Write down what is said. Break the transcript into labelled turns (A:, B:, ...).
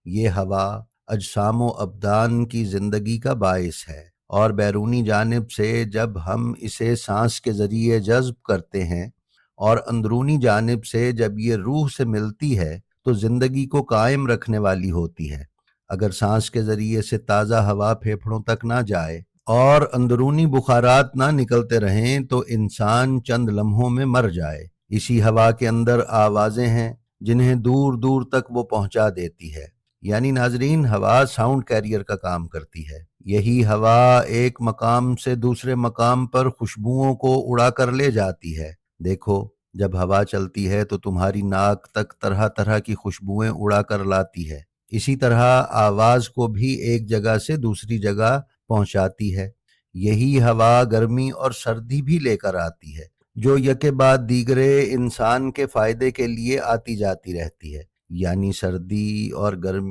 A: یہ ہوا اجسام و ابدان کی زندگی کا باعث ہے، اور بیرونی جانب سے جب ہم اسے سانس کے ذریعے جذب کرتے ہیں اور اندرونی جانب سے جب یہ روح سے ملتی ہے تو زندگی کو قائم رکھنے والی ہوتی ہے۔ اگر سانس کے ذریعے سے تازہ ہوا پھیپھڑوں تک نہ جائے اور اندرونی بخارات نہ نکلتے رہیں تو انسان چند لمحوں میں مر جائے۔ اسی ہوا کے اندر آوازیں ہیں جنہیں دور دور تک وہ پہنچا دیتی ہے، یعنی ناظرین ہوا ساؤنڈ کیریئر کا کام کرتی ہے۔ یہی ہوا ایک مقام سے دوسرے مقام پر خوشبوؤں کو اڑا کر لے جاتی ہے۔ دیکھو، جب ہوا چلتی ہے تو تمہاری ناک تک طرح طرح کی خوشبوئیں اڑا کر لاتی ہے۔ اسی طرح آواز کو بھی ایک جگہ سے دوسری جگہ پہنچاتی ہے۔ یہی ہوا گرمی اور سردی بھی لے کر آتی ہے، جو یکے بعد دیگرے انسان کے فائدے کے لیے آتی جاتی رہتی ہے، یعنی سردی اور گرمی